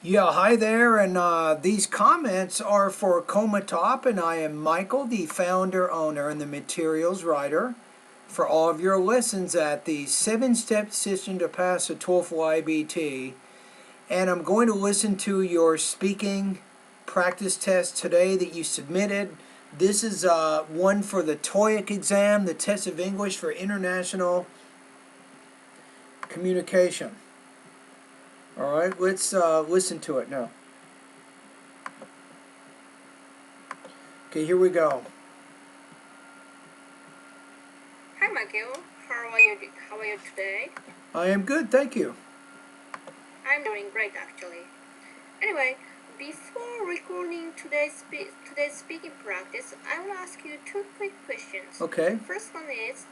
Yeah, hi there, and these comments are for Comatop, and I am Michael, the founder, owner, and the materials writer for all of your lessons at the 7-step system to pass a TOEFL IBT. And I'm going to listen to your speaking practice test today that you submitted. This is one for the TOEIC exam, the test of English for international communication. All right, let's listen to it now. Okay, here we go. Hi Michael, how are you today? I am good, thank you. I'm doing great actually. Anyway, before recording today's speaking practice, I will ask you two quick questions. Okay. The first one is,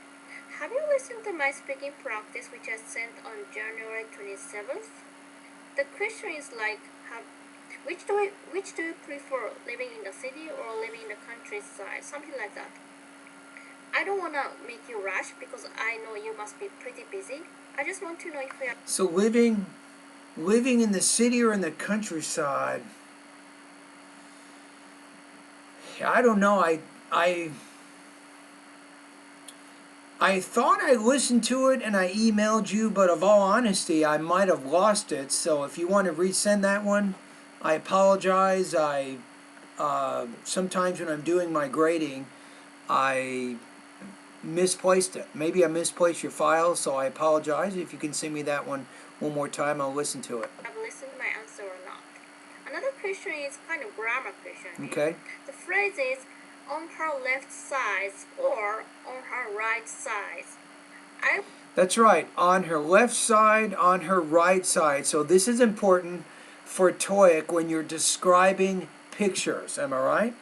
have you listened to my speaking practice which I sent on January 27th? The question is like, which do you prefer, living in the city or living in the countryside? Something like that. I don't want to make you rush because I know you must be pretty busy. I just want to know if you are. So living in the city or in the countryside, I don't know. I I thought I listened to it and I emailed you, but of all honesty, I might have lost it. So if you want to resend that one, I apologize. I sometimes when I'm doing my grading, I misplaced it. Maybe I misplaced your file, so I apologize. If you can send me that one more time, I'll listen to it. Have listened to my answer or not. Another question is kind of grammar question. Okay. The phrase is on her left side or on her right side. That's right, on her left side, on her right side. So this is important for TOEIC when you're describing pictures, am I right?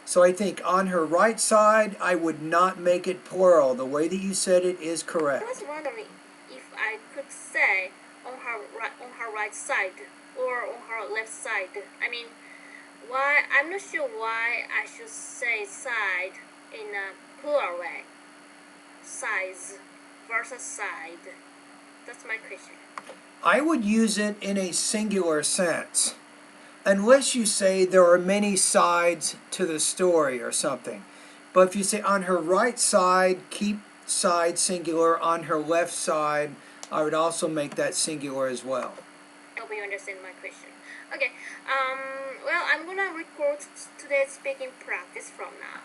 So I think on her right side, I would not make it plural. The way that you said it is I correct. was wondering if I could say on her right side or on her left side. I mean, why? I'm not sure why I should say side in a plural way. Size versus side. That's my question. I would use it in a singular sense, unless you say there are many sides to the story or something. But if you say on her right side, keep side singular. On her left side, I would also make that singular as well. I hope you understand my question. Okay. Well, I'm gonna record today's speaking practice from now.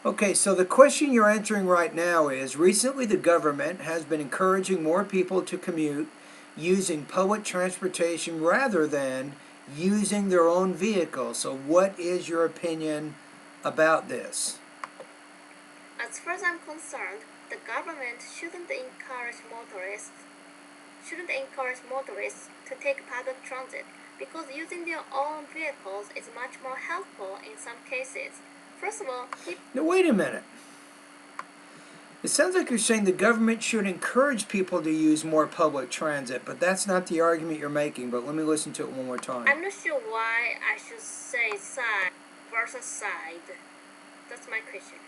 Okay, so the question you're answering right now is, recently the government has been encouraging more people to commute using public transportation rather than using their own vehicle. So what is your opinion about this? As far as I'm concerned, the government shouldn't encourage motorists to take public transit because using their own vehicles is much more helpful in some cases. First of all, Now, wait a minute. It sounds like you're saying the government should encourage people to use more public transit, but that's not the argument you're making. But let me listen to it one more time. I'm not sure why I should say side versus side. That's my question.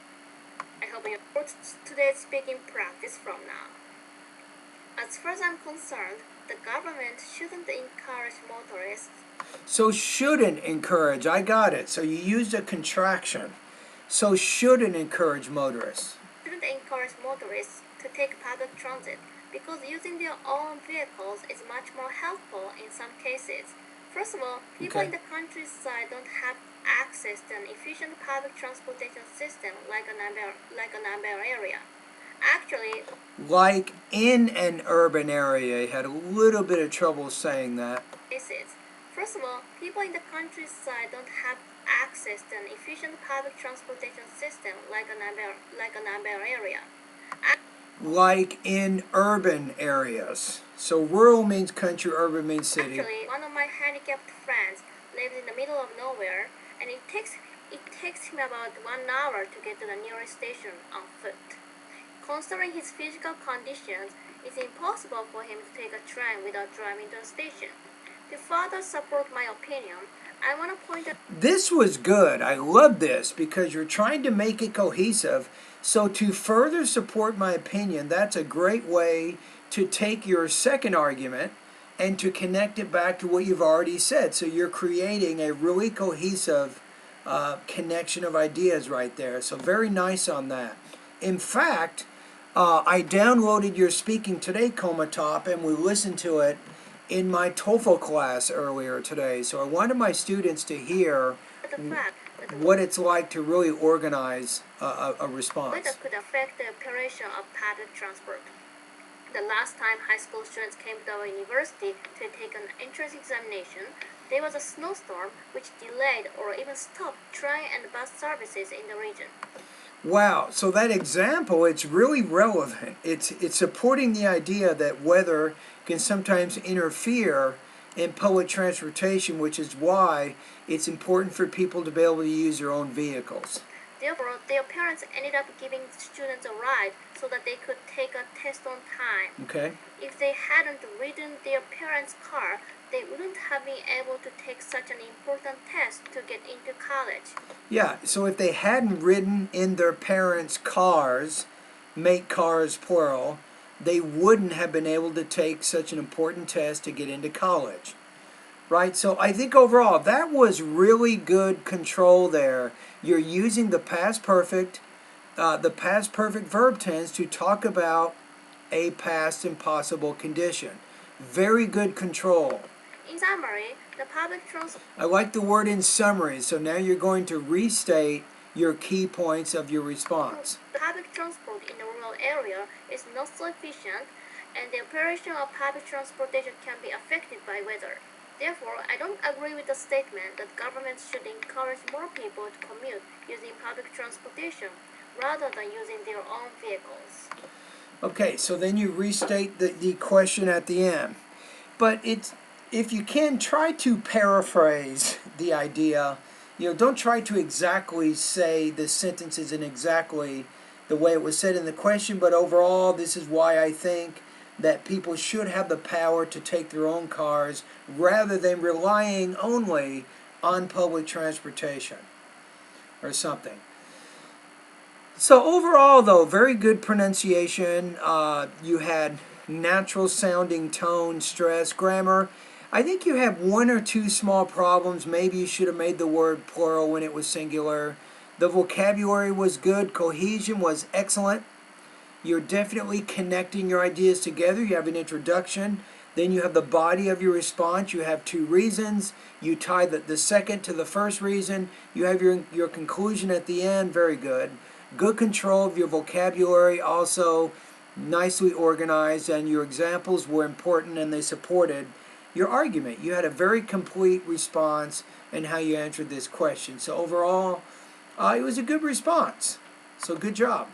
I hope you put today's speaking practice from now. As far as I'm concerned, the government shouldn't encourage motorists. So shouldn't encourage, I got it. So you used a contraction. So shouldn't encourage motorists. Shouldn't encourage motorists to take public transit because using their own vehicles is much more helpful in some cases. First of all, people in the countryside don't have access to an efficient public transportation system like an urban area. Actually, Like in an urban area. You had a little bit of trouble saying that. cases. First of all, people in the countryside don't have access to an efficient public transportation system like an urban area. Like in urban areas. So rural means country, urban means city. Actually, one of my handicapped friends lives in the middle of nowhere, and it takes him about 1 hour to get to the nearest station on foot. Considering his physical conditions, it's impossible for him to take a train without driving to a station. To further support my opinion, I want to point out This was good. I love this because you're trying to make it cohesive. So to further support my opinion, that's a great way to take your second argument and to connect it back to what you've already said. So you're creating a really cohesive connection of ideas right there. So very nice on that. In fact, I downloaded your Speaking Today Comatop and we listened to it in my TOEFL class earlier today. So I wanted my students to hear what it's like to really organize a response. Weather could affect the operation of public transport. The last time high school students came to our university to take an entrance examination, there was a snowstorm which delayed or even stopped train and bus services in the region. Wow, so that example, it's really relevant. It's supporting the idea that weather can sometimes interfere in public transportation, which is why it's important for people to be able to use their own vehicles. Therefore, their parents ended up giving students a ride so that they could take a test on time. Okay. If they hadn't ridden their parents' car, they wouldn't have been able to take such an important test to get into college. Yeah, so if they hadn't ridden in their parents' cars, make cars plural, they wouldn't have been able to take such an important test to get into college. Right? So I think overall, that was really good control there. You're using the past perfect verb tense to talk about a past impossible condition. Very good control. In summary, the public transport. I like the word in summary, so now you're going to restate your key points of your response. Public transport in the rural area is not so efficient, and the operation of public transportation can be affected by weather. Therefore, I don't agree with the statement that governments should encourage more people to commute using public transportation rather than using their own vehicles. Okay, so then you restate the question at the end. But if you can, try to paraphrase the idea. Don't try to exactly say the sentences in exactly the way it was said in the question, but overall, this is why I think that people should have the power to take their own cars rather than relying only on public transportation or something. So overall, though, very good pronunciation. You had natural sounding tone, stress, grammar. I think you have one or two small problems. Maybe you should have made the word plural when it was singular. The vocabulary was good. Cohesion was excellent. You're definitely connecting your ideas together. You have an introduction. Then you have the body of your response. You have two reasons. You tie the second to the first reason. You have your conclusion at the end. Very good. Good control of your vocabulary. Also nicely organized. And your examples were important and they supported your argument. You had a very complete response in how you answered this question. So overall, it was a good response. So good job.